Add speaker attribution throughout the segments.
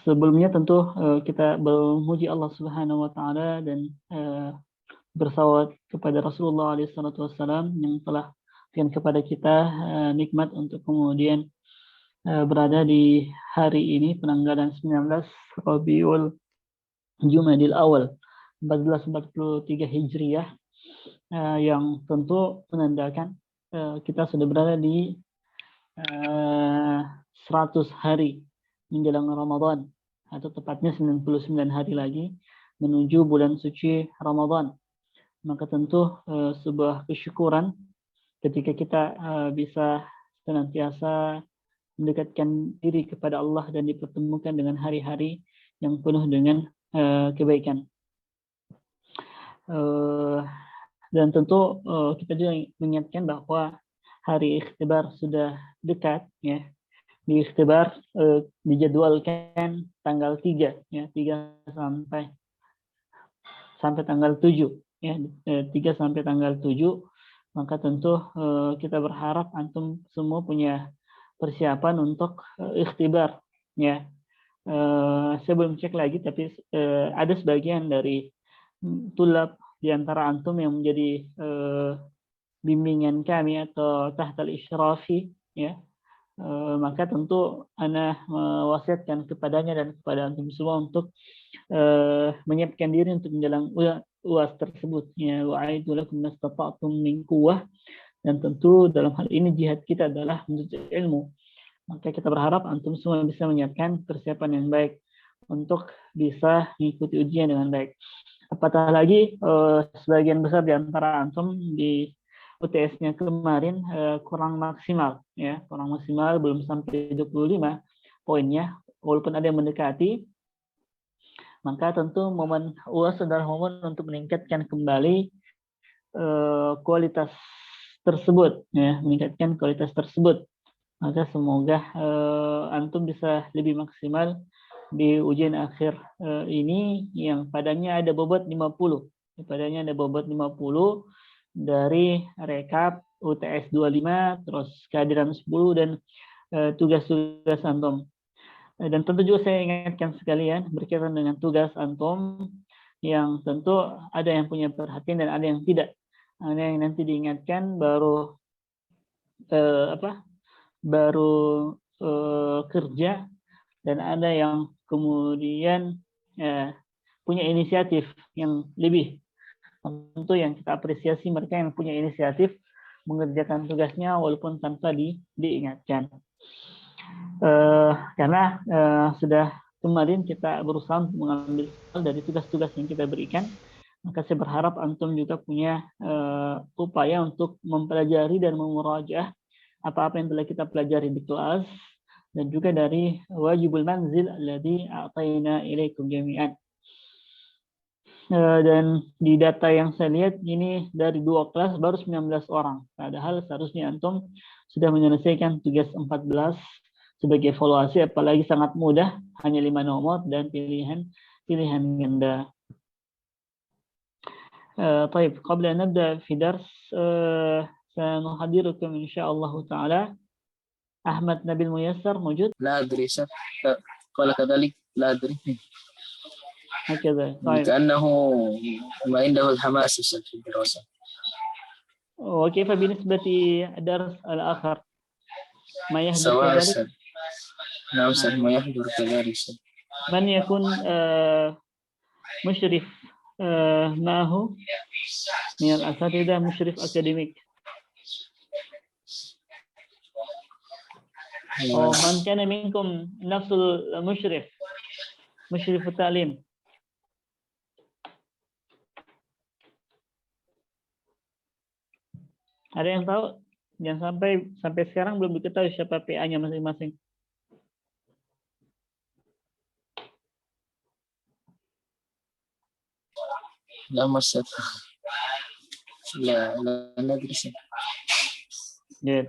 Speaker 1: Sebelumnya tentu kita memuji Allah Subhanahu wa taala dan bersalawat kepada Rasulullah SAW yang telah berikan kepada kita nikmat untuk kemudian berada di hari ini penanggalan 19 Rabiul Jumadil Awal 1443 Hijriah, yang tentu menandakan kita sudah berada di 100 hari menjelang Ramadan, atau tepatnya 99 hari lagi menuju bulan suci Ramadan. Maka tentu sebuah kesyukuran ketika kita bisa senantiasa mendekatkan diri kepada Allah dan dipertemukan dengan hari-hari yang penuh dengan kebaikan. Dan tentu kita juga mengingatkan bahwa hari ikhtibar sudah dekat, ya. Di ikhtibar dijadwalkan tanggal 3, ya, 3 sampai tanggal 7, ya, 3 sampai tanggal 7. Maka tentu kita berharap antum semua punya persiapan untuk ikhtibar, ya. Saya belum cek lagi, tapi ada sebagian dari tulab di antara antum yang menjadi bimbingan kami atau tahtal isyrafi, ya. Maka tentu ana mewasiatkan kepadanya dan kepada antum semua untuk menyiapkan diri untuk menjelang UAS tersebut, ya. Wa'aidu lakum mastata'tum min quwwah, dan tentu dalam hal ini jihad kita adalah menuntut ilmu. Maka kita berharap antum semua bisa menyiapkan persiapan yang baik untuk bisa mengikuti ujian dengan baik. Apatah lagi sebagian besar di antara antum di UTS-nya kemarin kurang maksimal, ya, kurang maksimal, belum sampai 25 poinnya, walaupun ada yang mendekati. Maka tentu momen UAS adalah momen untuk meningkatkan kembali kualitas tersebut, ya, meningkatkan kualitas tersebut. Maka semoga antum bisa lebih maksimal di ujian akhir ini yang padanya ada bobot 50. Padanya ada bobot 50 dari rekap UTS 25, terus kehadiran 10 dan tugas-tugas antum. Dan tentu juga saya ingatkan sekalian berkaitan dengan tugas antum yang tentu ada yang punya perhatian dan ada yang tidak. Ada yang nanti diingatkan baru kerja, dan ada yang kemudian punya inisiatif yang lebih. Tentu yang kita apresiasi mereka yang punya inisiatif mengerjakan tugasnya walaupun tanpa diingatkan. Karena sudah kemarin kita berusaha untuk mengambil dari tugas-tugas yang kita berikan, maka saya berharap antum juga punya upaya untuk mempelajari dan memurajaah apa-apa yang telah kita pelajari di kelas, dan juga dari wajibul manzil alladzi a'tayna ilaikum jami'an. Dan di data yang saya lihat ini dari 2 kelas baru 19 orang. Padahal seharusnya antum sudah menyelesaikan tugas 14 sebagai evaluasi, apalagi sangat mudah, hanya 5 nomor dan pilihan ganda. طيب قبل أن نبدأ في درس سنحضركم إن شاء الله تعالى. أحمد نبيل ميسر موجود؟
Speaker 2: لا أدري قال كذلك لا أدري
Speaker 1: هكذا. طيب.
Speaker 2: كأنه ما عنده الحماس في الدراسة.
Speaker 1: وكيف بالنسبة الدرس الآخر؟ ما يحضر
Speaker 2: سواء
Speaker 1: كذلك؟
Speaker 2: نعم ما يحضر كذلك.
Speaker 1: من يكون مشرف معه من الأساتذة، مشرف أكاديميك؟ ومن كان منكم نفس المشرف، مشرف التعليم؟ Ada yang tahu? Jangan sampai sekarang belum diketahui siapa PA-nya masing-masing.
Speaker 2: لا مصر لا ندري شيء.
Speaker 1: Good.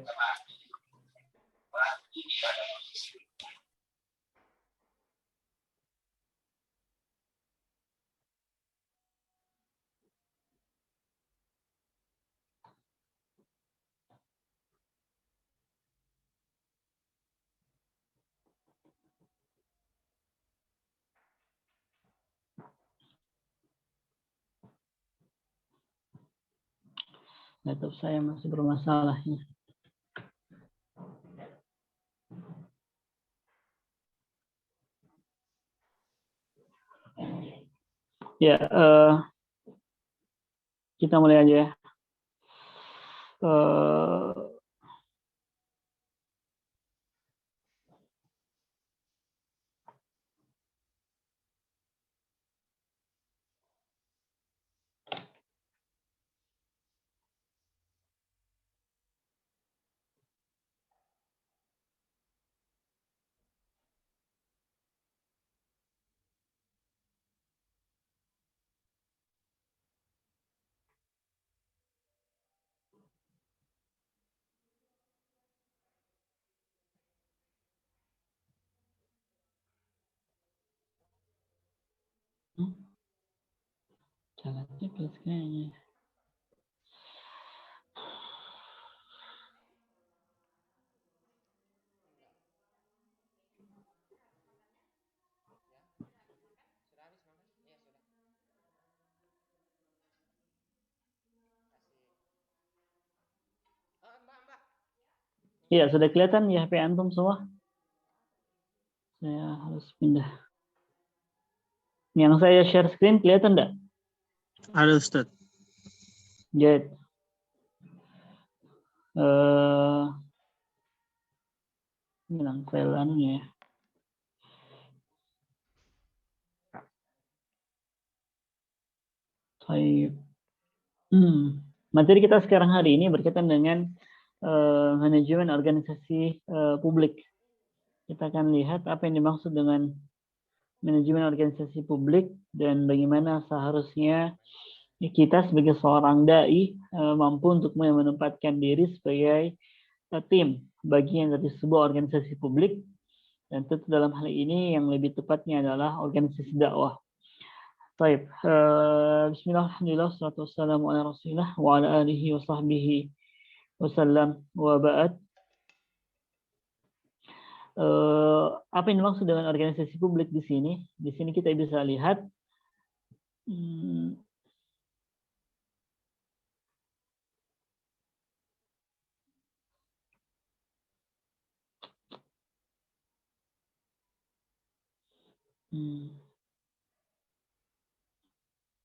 Speaker 1: Laptop saya masih bermasalah. Ya, kita mulai aja ya. Jalannya plus kayaknya. Iya, sudah kelihatan ya HP antum semua? Saya harus pindah. Yang saya share screen kelihatan enggak?
Speaker 3: Ada Ustaz.
Speaker 1: Jet. Bilang file anunya ya. Baik. Materi kita sekarang hari ini berkaitan dengan manajemen organisasi publik. Kita akan lihat apa yang dimaksud dengan manajemen organisasi publik dan bagaimana seharusnya kita sebagai seorang dai mampu untuk menempatkan diri sebagai tim bagian dari sebuah organisasi publik, dan tentu dalam hal ini yang lebih tepatnya adalah organisasi dakwah. Baik, bismillah, alhamdulillah, wassalatu wassalamu ala rasulillah wa ala alihi wa sahbihi wasallam wa ba'd. Apa yang dimaksud dengan organisasi publik di sini? Di sini kita bisa lihat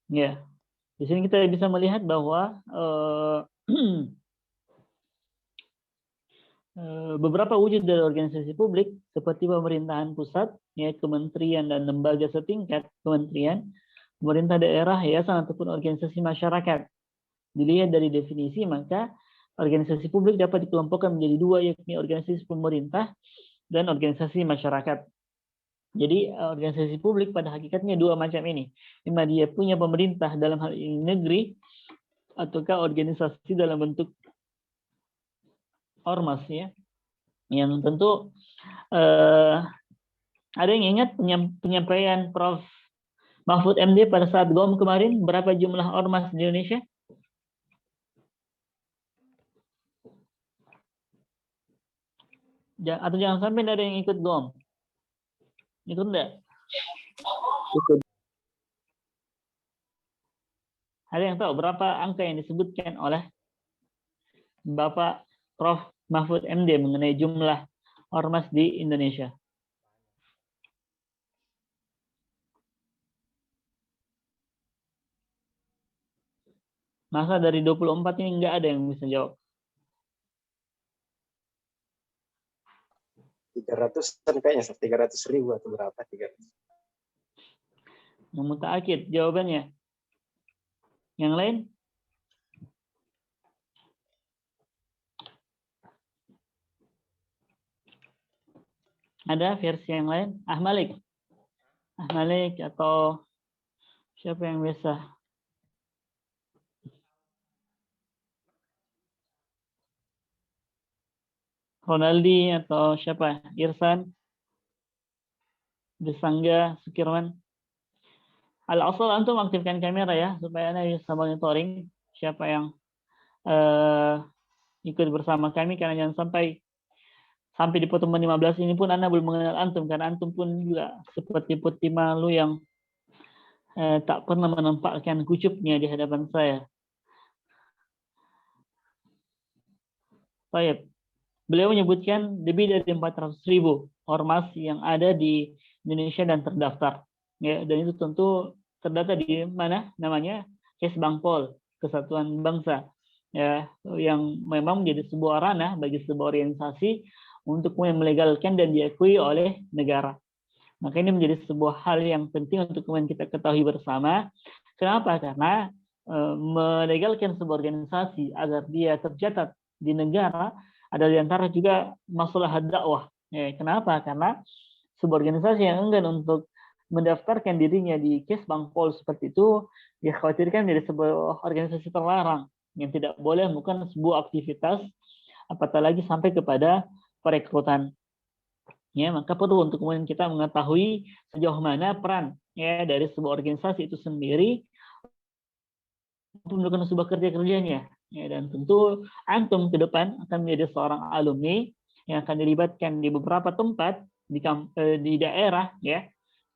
Speaker 1: ya, di sini kita bisa melihat bahwa beberapa wujud dari organisasi publik seperti pemerintahan pusat, ya, kementerian dan lembaga setingkat kementerian, pemerintah daerah, yayasan ataupun organisasi masyarakat. Dilihat dari definisi, maka organisasi publik dapat dikelompokkan menjadi dua, yakni organisasi pemerintah dan organisasi masyarakat. Jadi organisasi publik pada hakikatnya dua macam ini. Ima dia punya pemerintah dalam hal ini negeri, ataukah organisasi dalam bentuk ormas, ya. Yang tentu ada yang ingat penyampaian Prof. Mahfud MD pada saat GOM kemarin, berapa jumlah ormas di Indonesia? Atau jangan sampai ada yang ikut GOM. Ikut enggak? Ada yang tahu berapa angka yang disebutkan oleh Bapak Prof. Mahfud MD mengenai jumlah ormas di Indonesia? Masa dari 24 ini enggak ada yang bisa jawab?
Speaker 4: 300-an kayaknya, 300.000 atau berapa? 300.
Speaker 1: Yang mutaakid jawabannya. Yang lain? Ada versi yang lain? Malik atau siapa yang bisa? Ronaldi atau siapa? Irsan, Desangga, Sukirman. Al-asal antum aktifkan kamera ya, supaya Anda bisa monitoring siapa yang ikut bersama kami, karena jangan sampai di pertemuan 15 ini pun Anda belum mengenal antum, karena antum pun juga seperti putih malu yang tak pernah menampakkan kucupnya di hadapan saya. Baik. Beliau menyebutkan lebih dari 400.000 ormas yang ada di Indonesia dan terdaftar. Ya, dan itu tentu terdata di mana namanya Kesbangpol, Kesatuan Bangsa. Ya, yang memang menjadi sebuah ranah bagi sebuah organisasi untuk melegalkan dan diakui oleh negara. Maka ini menjadi sebuah hal yang penting untuk kemudian kita ketahui bersama. Kenapa? Karena melegalkan sebuah organisasi agar dia tercatat di negara ada di antara juga masalah dakwah. Ya, kenapa? Karena sebuah organisasi yang enggan untuk mendaftarkan dirinya di Kesbangpol seperti itu dikhawatirkan menjadi sebuah organisasi terlarang yang tidak boleh melakukan sebuah aktivitas apatah lagi sampai kepada perekrutan. Ya, maka perlu untuk kemudian kita mengetahui sejauh mana peran ya dari sebuah organisasi itu sendiri untuk melakukan sebuah kerja-kerjanya. Ya, dan tentu antum ke depan akan menjadi seorang alumni yang akan dilibatkan di beberapa tempat di daerah, ya.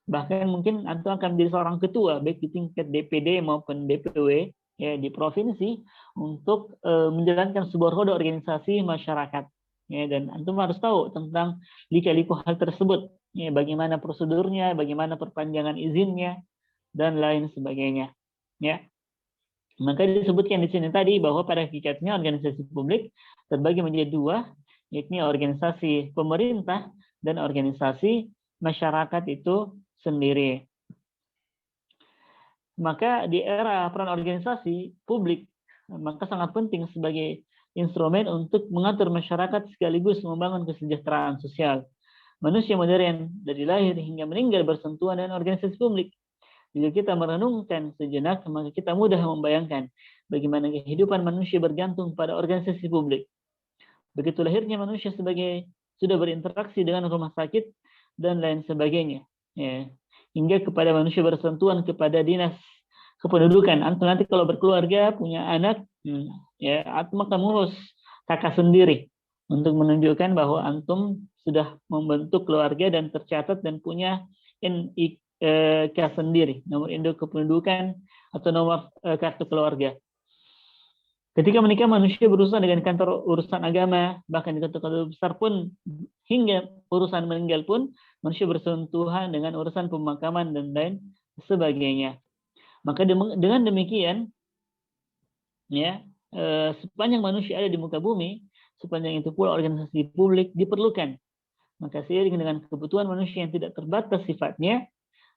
Speaker 1: Bahkan mungkin antum akan menjadi seorang ketua baik di tingkat DPD maupun DPW ya di provinsi untuk menjalankan sebuah roda organisasi masyarakat. Ya, dan antum harus tahu tentang lika-liku hal tersebut. Ya, bagaimana prosedurnya, bagaimana perpanjangan izinnya dan lain sebagainya. Ya. Maka disebutkan di sini tadi bahwa pada hakikatnya organisasi publik terbagi menjadi dua, yakni organisasi pemerintah dan organisasi masyarakat itu sendiri. Maka di era peran organisasi publik, maka sangat penting sebagai instrumen untuk mengatur masyarakat sekaligus membangun kesejahteraan sosial. Manusia modern dari lahir hingga meninggal bersentuhan dengan organisasi publik. Jika kita merenungkan sejenak, maka kita mudah membayangkan bagaimana kehidupan manusia bergantung pada organisasi publik. Begitu lahirnya manusia sebagai sudah berinteraksi dengan rumah sakit dan lain sebagainya. Ya, hingga kepada manusia bersentuhan kepada dinas kependudukan. Antum nanti kalau berkeluarga punya anak, ya, antum akan mengurus kakak sendiri untuk menunjukkan bahwa antum sudah membentuk keluarga dan tercatat dan punya NIK sendiri, nomor induk kependudukan atau nomor kartu keluarga. Ketika menikah, manusia berurusan dengan kantor urusan agama, bahkan di kantor besar pun, hingga urusan meninggal pun, manusia bersentuhan dengan urusan pemakaman dan lain sebagainya. Maka dengan demikian, ya, sepanjang manusia ada di muka bumi, sepanjang itu pula organisasi publik diperlukan. Maka seiring dengan kebutuhan manusia yang tidak terbatas sifatnya,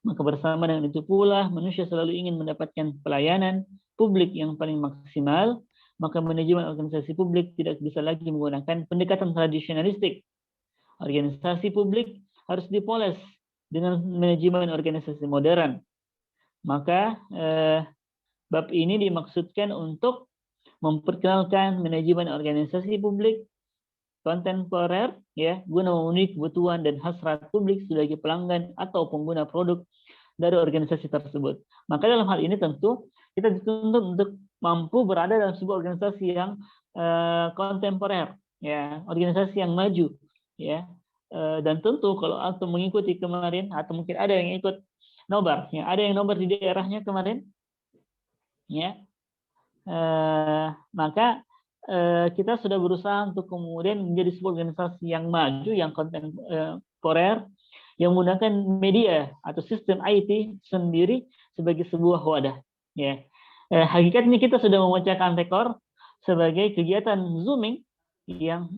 Speaker 1: maka bersama dengan itu pula manusia selalu ingin mendapatkan pelayanan publik yang paling maksimal. Maka manajemen organisasi publik tidak bisa lagi menggunakan pendekatan tradisionalistik. Organisasi publik harus dipoles dengan manajemen organisasi modern. Maka bab ini dimaksudkan untuk memperkenalkan manajemen organisasi publik kontemporer, ya, guna memenuhi kebutuhan dan hasrat publik sebagai pelanggan atau pengguna produk dari organisasi tersebut. Maka dalam hal ini tentu kita dituntut untuk mampu berada dalam sebuah organisasi yang kontemporer, ya, organisasi yang maju, ya. Dan tentu kalau antum mengikuti kemarin atau mungkin ada yang ikut nobar, ya, ada yang nobar di daerahnya kemarin, ya, maka kita sudah berusaha untuk kemudian menjadi sebuah organisasi yang maju, yang kontemporer, yang menggunakan media atau sistem IT sendiri sebagai sebuah wadah. Ya, hakikatnya kita sudah memecahkan rekor sebagai kegiatan Zooming yang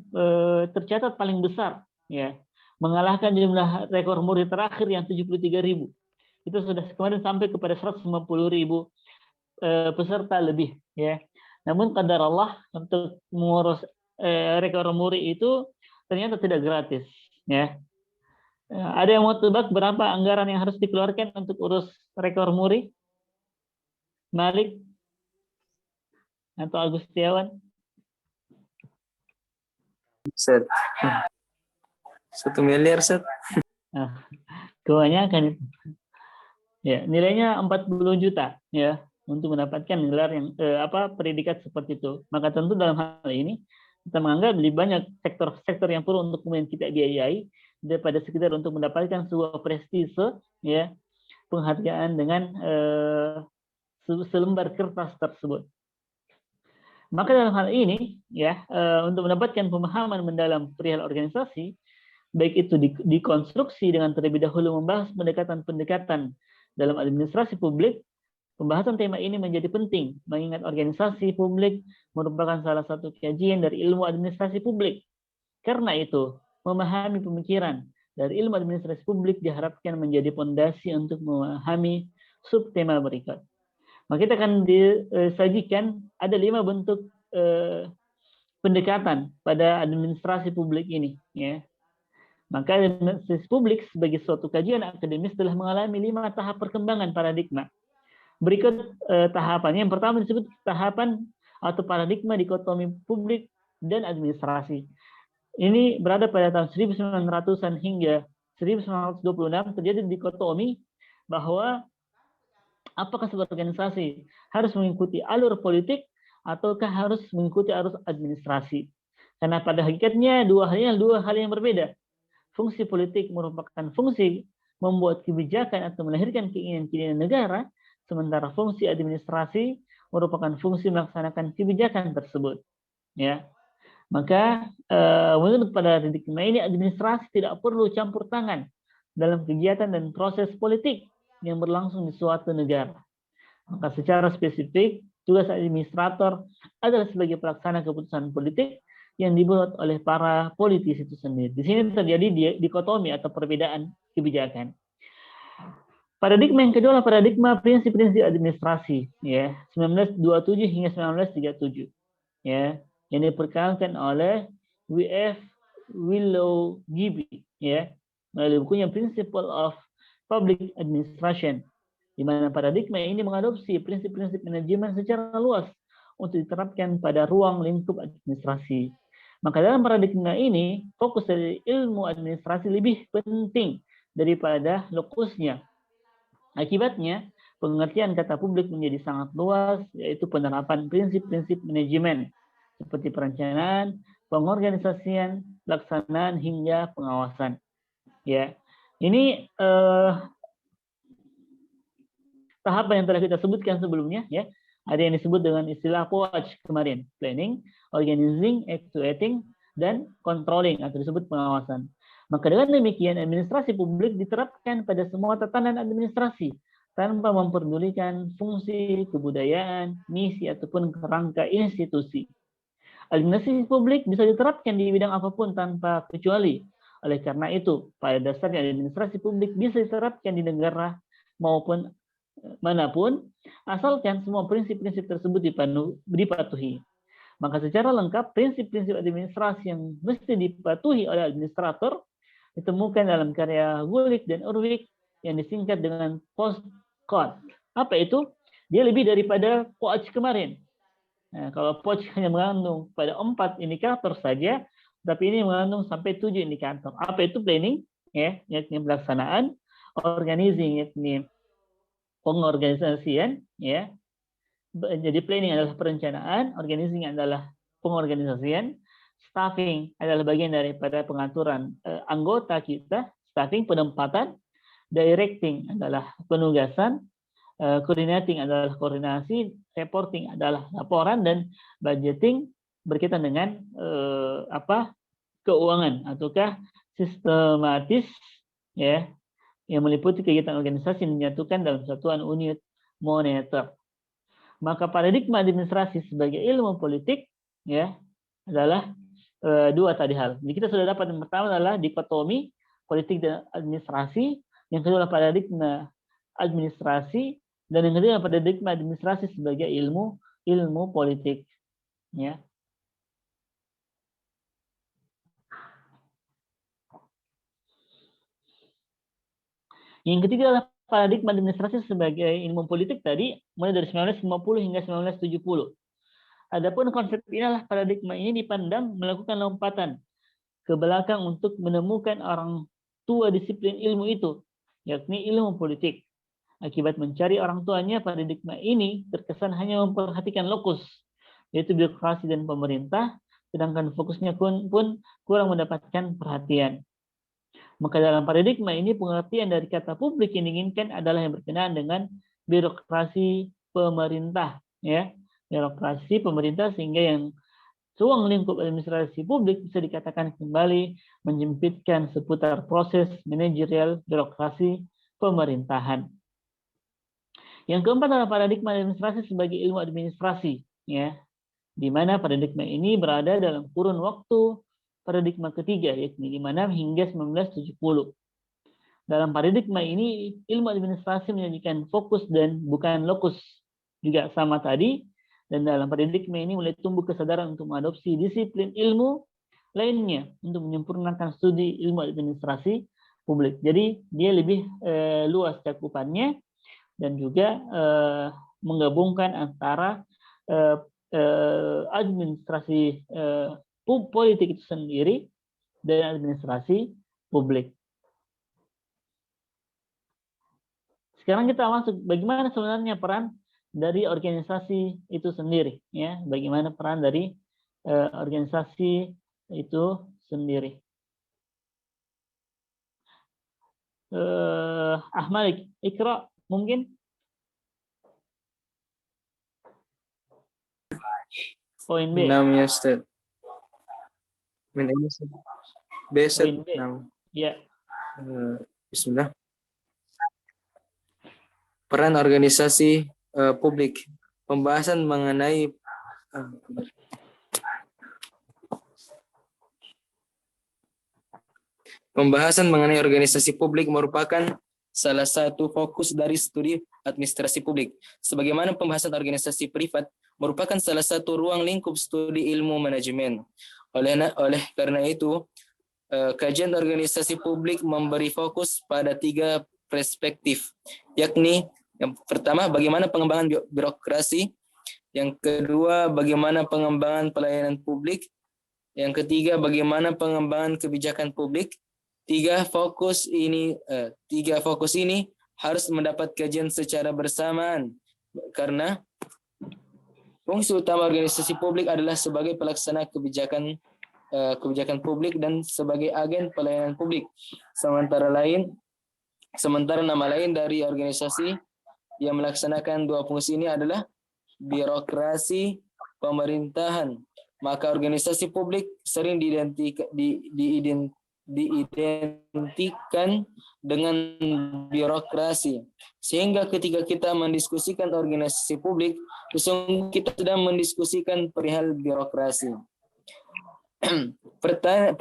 Speaker 1: tercatat paling besar, ya, mengalahkan jumlah rekor muri terakhir yang 73.000. Itu sudah kemarin sampai kepada 150.000 peserta lebih, ya. Namun qadar Allah untuk mengurus rekor muri itu ternyata tidak gratis, ya. Ada yang mau tebak berapa anggaran yang harus dikeluarkan untuk urus rekor muri? Malik atau Agustiawan?
Speaker 2: Set. 1 miliar, Set.
Speaker 1: Kebanyakan itu. Ya, nilainya 40 juta, ya, untuk mendapatkan gelar yang predikat seperti itu. Maka tentu dalam hal ini kita menganggap lebih banyak sektor-sektor yang perlu untuk kemudian kita biayai daripada sekedar untuk mendapatkan sebuah prestise, ya, penghargaan dengan selembar kertas tersebut. Maka dalam hal ini ya untuk mendapatkan pemahaman mendalam perihal organisasi, baik itu dikonstruksi dengan terlebih dahulu membahas pendekatan-pendekatan dalam administrasi publik, pembahasan tema ini menjadi penting mengingat organisasi publik merupakan salah satu kajian dari ilmu administrasi publik. Karena itu, memahami pemikiran dari ilmu administrasi publik diharapkan menjadi fondasi untuk memahami subtema berikut. Maka kita akan disajikan ada 5 bentuk pendekatan pada administrasi publik ini. Ya. Maka administrasi publik sebagai suatu kajian akademis telah mengalami 5 tahap perkembangan paradigma. Berikut tahapannya. Yang pertama disebut tahapan atau paradigma dikotomi publik dan administrasi. Ini berada pada tahun 1900-an hingga 1926 terjadi dikotomi bahwa apakah sebuah organisasi harus mengikuti alur politik ataukah harus mengikuti arus administrasi. Karena pada hakikatnya dua hal yang berbeda. Fungsi politik merupakan fungsi membuat kebijakan atau melahirkan keinginan-keinginan negara, sementara fungsi administrasi merupakan fungsi melaksanakan kebijakan tersebut. Ya. Maka menurut paradigma ini administrasi tidak perlu campur tangan dalam kegiatan dan proses politik yang berlangsung di suatu negara. Maka secara spesifik, tugas administrator adalah sebagai pelaksana keputusan politik yang dibuat oleh para politisi itu sendiri. Di sini terjadi dikotomi atau perbedaan kebijakan. Paradigma yang kedua adalah paradigma prinsip-prinsip administrasi, ya, 1927 hingga 1937, ya, yang diperkenalkan oleh W.F. Willoughby, ya, melalui bukunya Principle of Public Administration, di mana paradigma ini mengadopsi prinsip-prinsip manajemen secara luas untuk diterapkan pada ruang lingkup administrasi. Maka dalam paradigma ini, fokus dari ilmu administrasi lebih penting daripada lokusnya. Akibatnya, pengertian kata publik menjadi sangat luas, yaitu penerapan prinsip-prinsip manajemen, seperti perencanaan, pengorganisasian, pelaksanaan, hingga pengawasan. Ya, ini tahapan yang telah kita sebutkan sebelumnya, ya. Ada yang disebut dengan istilah POAC kemarin, planning, organizing, actuating, dan controlling atau disebut pengawasan. Maka dengan demikian administrasi publik diterapkan pada semua tatanan administrasi tanpa memperdulikan fungsi, kebudayaan, misi ataupun kerangka institusi. Administrasi publik bisa diterapkan di bidang apapun tanpa kecuali. Oleh karena itu, pada dasarnya administrasi publik bisa diterapkan di negara maupun manapun, asalkan semua prinsip-prinsip tersebut dipatuhi. Maka secara lengkap, prinsip-prinsip administrasi yang mesti dipatuhi oleh administrator ditemukan dalam karya Gulick dan Urwig yang disingkat dengan postcode. Apa itu? Dia lebih daripada POAC kemarin. Nah, kalau POAC hanya mengandung pada 4 indikator saja, tapi ini mengandung sampai 7 indikator. Apa itu planning? Ya, yakni pelaksanaan, organizing, yakni pengorganisasian, ya. Jadi planning adalah perencanaan, organizing adalah pengorganisasian, staffing adalah bagian daripada pengaturan anggota kita, staffing penempatan, directing adalah penugasan, coordinating adalah koordinasi, reporting adalah laporan, dan budgeting berkaitan dengan keuangan ataukah sistematis, ya, yang meliputi kegiatan organisasi yang dinyatukan dalam satuan unit moneter. Maka paradigma administrasi sebagai ilmu politik, ya, adalah dua tadi hal. Jadi kita sudah dapat yang pertama adalah dikotomi politik dan administrasi, yang kedua adalah paradigma administrasi, dan yang ketiga adalah paradigma administrasi sebagai ilmu politik, ya. Yang ketiga adalah paradigma administrasi sebagai ilmu politik tadi mulai dari 1950 hingga 1970. Adapun konsep inilah paradigma ini dipandang melakukan lompatan ke belakang untuk menemukan orang tua disiplin ilmu itu, yakni ilmu politik. Akibat mencari orang tuanya, paradigma ini terkesan hanya memperhatikan lokus, yaitu birokrasi dan pemerintah, sedangkan fokusnya pun kurang mendapatkan perhatian. Maka dalam paradigma ini pengertian dari kata publik yang diinginkan adalah yang berkenaan dengan birokrasi pemerintah, ya. birokrasi pemerintah, sehingga yang ruang lingkup administrasi publik bisa dikatakan kembali menyempitkan seputar proses manajerial birokrasi pemerintahan. Yang keempat adalah paradigma administrasi sebagai ilmu administrasi, ya, di mana paradigma ini berada dalam kurun waktu paradigma ketiga, yakni 56 hingga 1970. Dalam paradigma ini, ilmu administrasi menyajikan fokus dan bukan lokus. Juga sama tadi, dan dalam paradigma ini mulai tumbuh kesadaran untuk mengadopsi disiplin ilmu lainnya untuk menyempurnakan studi ilmu administrasi publik. Jadi dia lebih luas cakupannya dan juga menggabungkan antara administrasi politik itu sendiri dan administrasi publik. Sekarang kita masuk bagaimana sebenarnya peran dari organisasi itu sendiri, ya. Bagaimana peran dari organisasi itu sendiri. Ahmad, Iqra mungkin? Poin B.
Speaker 5: Namanya Ustaz. Min ini Ustaz. B Ustaz.
Speaker 1: Poin B. Ya.
Speaker 5: Bismillah. Peran organisasi publik. Pembahasan mengenai organisasi publik merupakan salah satu fokus dari studi administrasi publik. Sebagaimana pembahasan organisasi privat merupakan salah satu ruang lingkup studi ilmu manajemen. Oleh karena itu, kajian organisasi publik memberi fokus pada 3 perspektif, yakni yang pertama, bagaimana pengembangan birokrasi, yang kedua, bagaimana pengembangan pelayanan publik, yang ketiga, bagaimana pengembangan kebijakan publik. Tiga fokus ini harus mendapat kajian secara bersamaan karena fungsi utama organisasi publik adalah sebagai pelaksana kebijakan publik dan sebagai agen pelayanan publik. Sementara nama lain dari organisasi yang melaksanakan 2 fungsi ini adalah birokrasi pemerintahan. Maka organisasi publik sering diidentikan dengan birokrasi. Sehingga ketika kita mendiskusikan organisasi publik, sesungguhnya kita sedang mendiskusikan perihal birokrasi.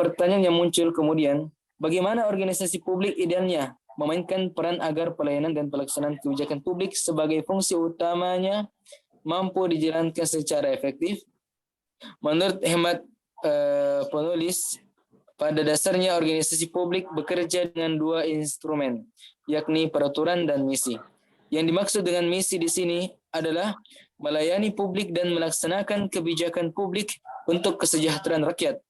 Speaker 5: Pertanyaan yang muncul kemudian, bagaimana organisasi publik idealnya memainkan peran agar pelayanan dan pelaksanaan kebijakan publik sebagai fungsi utamanya mampu dijalankan secara efektif? Menurut hemat penulis, pada dasarnya organisasi publik bekerja dengan 2 instrumen, yakni peraturan dan misi. Yang dimaksud dengan misi di sini adalah melayani publik dan melaksanakan kebijakan publik untuk kesejahteraan rakyat.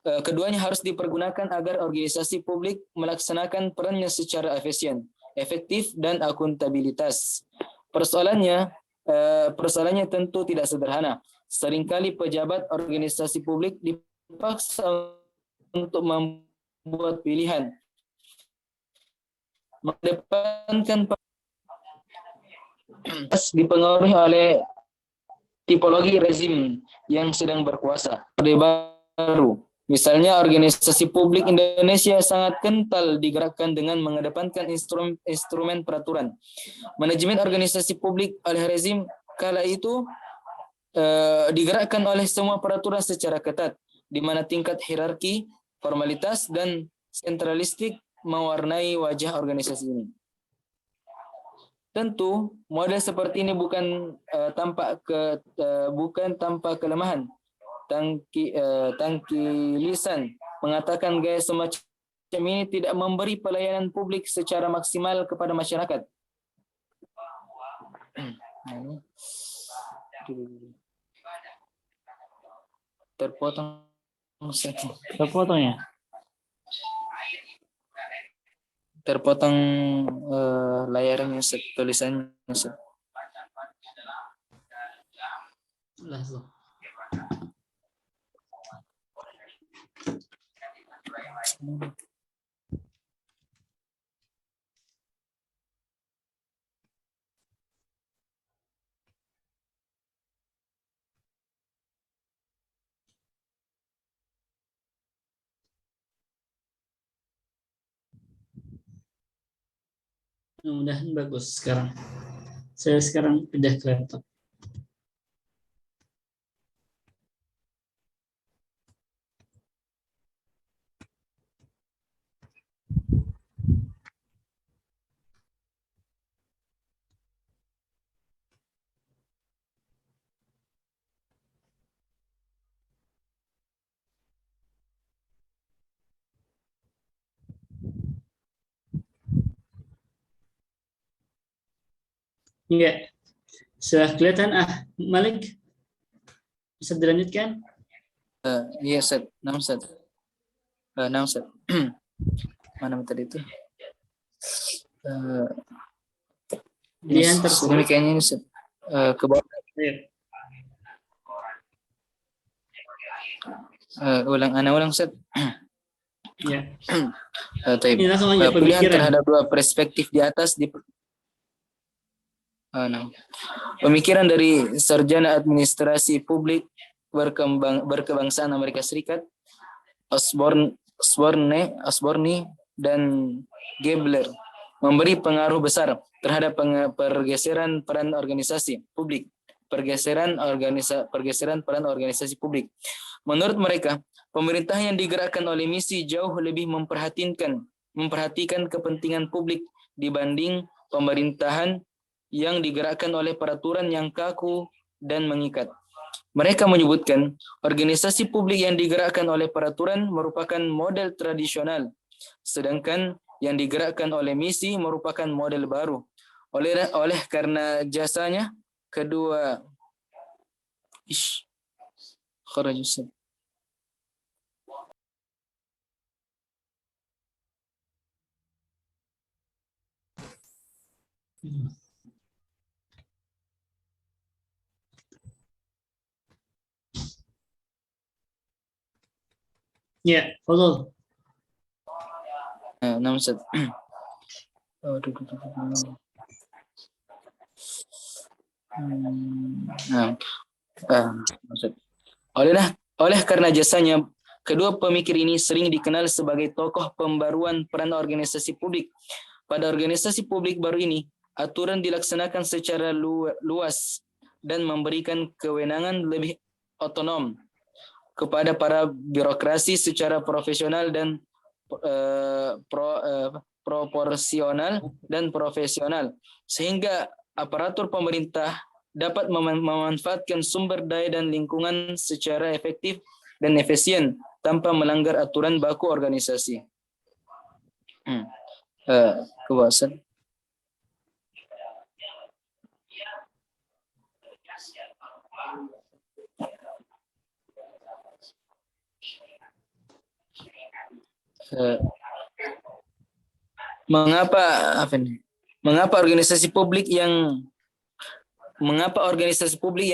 Speaker 5: Keduanya harus dipergunakan agar organisasi publik melaksanakan perannya secara efisien, efektif, dan akuntabilitas. Persoalannya tentu tidak sederhana. Seringkali pejabat organisasi publik dipaksa untuk membuat pilihan, mengedepankan dipengaruhi oleh tipologi rezim yang sedang berkuasa. Orde Baru, misalnya organisasi publik Indonesia sangat kental digerakkan dengan mengedepankan instrumen peraturan. Manajemen organisasi publik oleh rezim kala itu digerakkan oleh semua peraturan secara ketat, di mana tingkat hierarki, formalitas, dan sentralistik mewarnai wajah organisasi ini. Tentu, model seperti ini bukan tanpa kelemahan. Tangki lisan mengatakan gaya semacam ini tidak memberi pelayanan publik secara maksimal kepada masyarakat. Terpotong
Speaker 1: ya.
Speaker 5: Terpotong layarnya, tulisannya.
Speaker 1: Mudah-mudahan bagus sekarang. Saya sekarang pindah ke laptop. Iya, sudah kelihatan Malik? Bisa dilanjutkan?
Speaker 5: Iya, Ustaz. Nah, Ustaz. Nah, Ustaz. Mana tadi itu?
Speaker 1: Pilihan tersebut.
Speaker 5: Ini kayaknya ini, Ustaz. Ke bawah.
Speaker 1: Iya.
Speaker 5: Ulang, Ustaz.
Speaker 1: Ya.
Speaker 5: Ini
Speaker 1: langsung aja
Speaker 5: pilihan
Speaker 1: pemikiran.
Speaker 5: terhadap dua perspektif di atas pemikiran dari sarjana administrasi publik berkebangsaan Amerika Serikat Osborne dan Gebler memberi pengaruh besar terhadap pergeseran peran organisasi publik. Pergeseran peran organisasi publik. Menurut mereka, pemerintah yang digerakkan oleh misi jauh lebih memperhatikan kepentingan publik dibanding pemerintahan yang digerakkan oleh peraturan yang kaku dan mengikat. Mereka menyebutkan organisasi publik yang digerakkan oleh peraturan merupakan model tradisional, sedangkan yang digerakkan oleh misi merupakan model baru. Oleh karena jasanya kedua
Speaker 1: Ya, Fadol.
Speaker 5: Nah, Ustaz. Oleh karena jasanya, kedua pemikir ini sering dikenal sebagai tokoh pembaruan peran organisasi publik. Pada organisasi publik baru ini, aturan dilaksanakan secara luas dan memberikan kewenangan lebih otonom kepada para birokrasi secara profesional dan proporsional dan profesional, sehingga aparatur pemerintah dapat memanfaatkan sumber daya dan lingkungan secara efektif dan efisien tanpa melanggar aturan baku organisasi. Kebawasan. Mengapa organisasi publik yang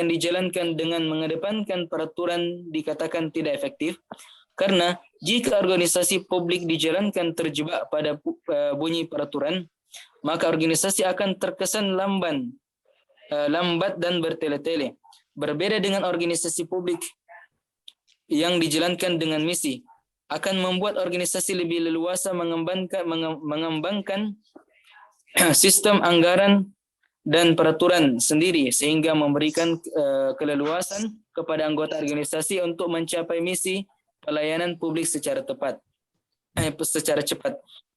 Speaker 5: dijalankan dengan mengedepankan peraturan dikatakan tidak efektif? Karena jika organisasi publik dijalankan terjebak pada bunyi peraturan, maka organisasi akan terkesan lambat dan bertele-tele. Berbeda dengan organisasi publik yang dijalankan dengan misi, akan membuat organisasi lebih leluasa mengembangkan sistem anggaran dan peraturan sendiri, sehingga memberikan keleluasan kepada anggota organisasi untuk mencapai misi pelayanan publik secara cepat.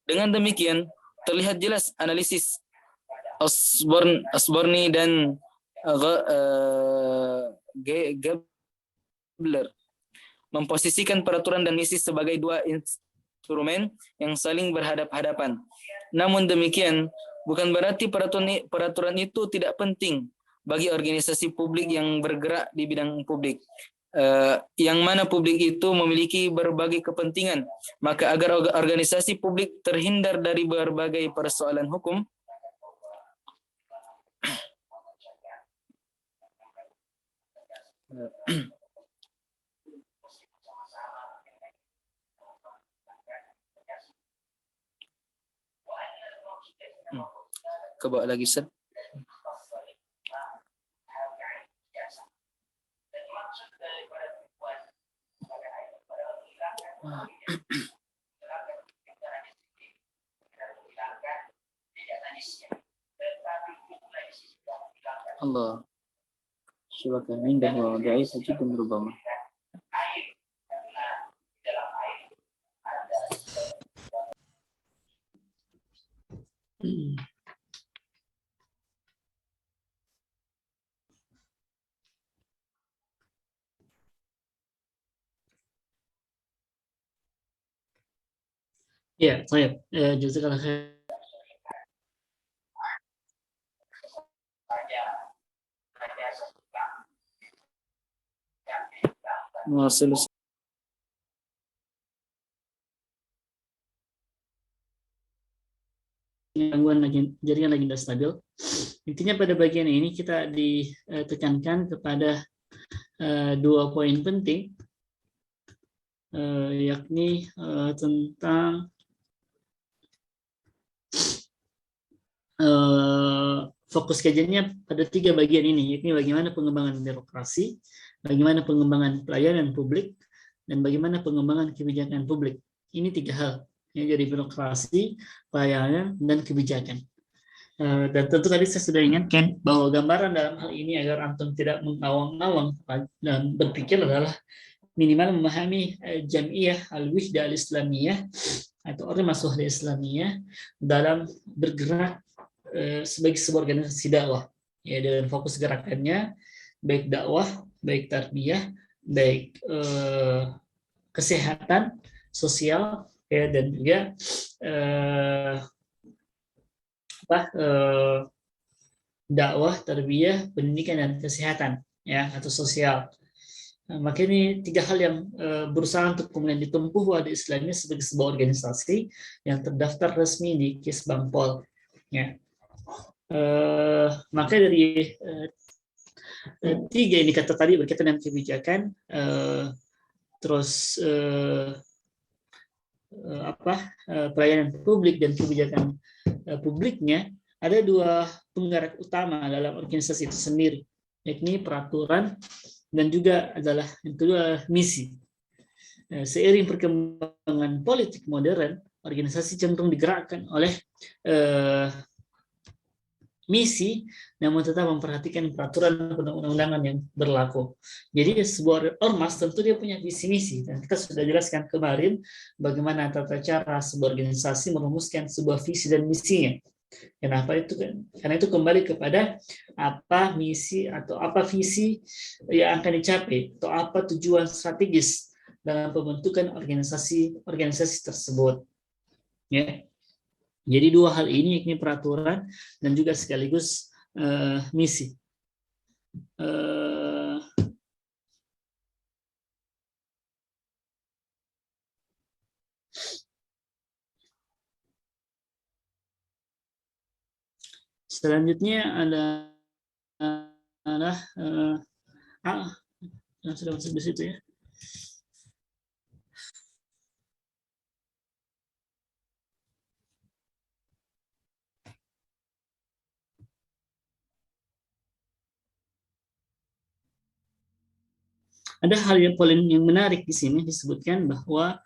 Speaker 5: Dengan demikian, terlihat jelas analisis Osborne dan Gebler memposisikan peraturan dan misi sebagai dua instrumen yang saling berhadap-hadapan. Namun demikian, bukan berarti peraturan itu tidak penting bagi organisasi publik yang bergerak di bidang publik. Yang mana publik itu memiliki berbagai kepentingan. Maka agar organisasi publik terhindar dari berbagai persoalan hukum, ke bawah lagi, Ustaz.
Speaker 2: الله شبكة عنده ضعيفة جدا ربما.
Speaker 1: Ya, طيب jazakallah khair.
Speaker 5: نواصل.
Speaker 1: Gangguan jaringan lagi tidak stabil. Intinya pada bagian ini kita ditekankan kepada 2 poin penting, yakni tentang fokus kajiannya pada 3 bagian ini, yakni bagaimana pengembangan birokrasi, bagaimana pengembangan pelayanan publik, dan bagaimana pengembangan kebijakan publik. Ini 3 hal, ya, jadi birokrasi, pelayanan, dan kebijakan. Dan tentu tadi saya sudah ingatkan bahwa gambaran dalam hal ini agar antum tidak mengawang-awang dan berpikir adalah minimal memahami Jam'iyah Al-Wihdah Al-Islamiyah atau Ormas Wahdah Islamiyah dalam bergerak sebagai sebuah organisasi dakwah, ya, dengan fokus gerakannya baik dakwah, baik tarbiyah, baik kesehatan sosial, ya, dan juga dakwah, tarbiyah, pendidikan, dan kesehatan, ya, atau sosial. Maka ini 3 hal yang berusaha untuk kemudian ditempuh Wahdah Islamiyah sebagai sebuah organisasi yang terdaftar resmi di Kisbangpol, ya. Maka dari 3 indikator tadi berkaitan dengan kebijakan, terus pelayanan publik dan kebijakan publiknya, ada 2 penggerak utama dalam organisasi itu sendiri, yakni peraturan dan juga adalah yang kedua misi. Seiring perkembangan politik modern, organisasi cenderung digerakkan oleh misi, namun tetap memperhatikan peraturan undang-undangan yang berlaku. Jadi sebuah ormas tentu dia punya visi misi, dan kita sudah jelaskan kemarin bagaimana tata cara sebuah organisasi merumuskan sebuah visi dan misinya. Kenapa itu? Karena itu kembali kepada apa misi atau apa visi yang akan dicapai atau apa tujuan strategis dalam pembentukan organisasi tersebut. Ya. Jadi 2 hal ini, yakni peraturan dan juga sekaligus misi. Selanjutnya adalah yang sudah masuk di situ, ya. Ada hal yang paling menarik di sini disebutkan bahwa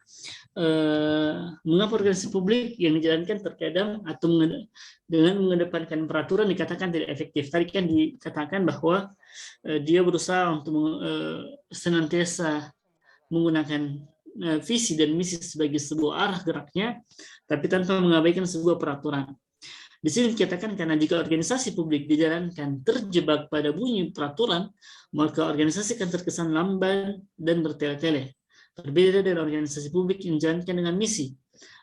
Speaker 1: mengapa organisasi publik yang dijalankan terkadang atau dengan mengedepankan peraturan dikatakan tidak efektif. Tadi kan dikatakan bahwa dia berusaha untuk senantiasa menggunakan visi dan misi sebagai sebuah arah geraknya, tapi tanpa mengabaikan sebuah peraturan. Di sini dikatakan karena jika organisasi publik dijalankan terjebak pada bunyi peraturan, maka organisasi akan terkesan lamban dan bertele-tele. Berbeda dari organisasi publik yang dijalankan dengan misi,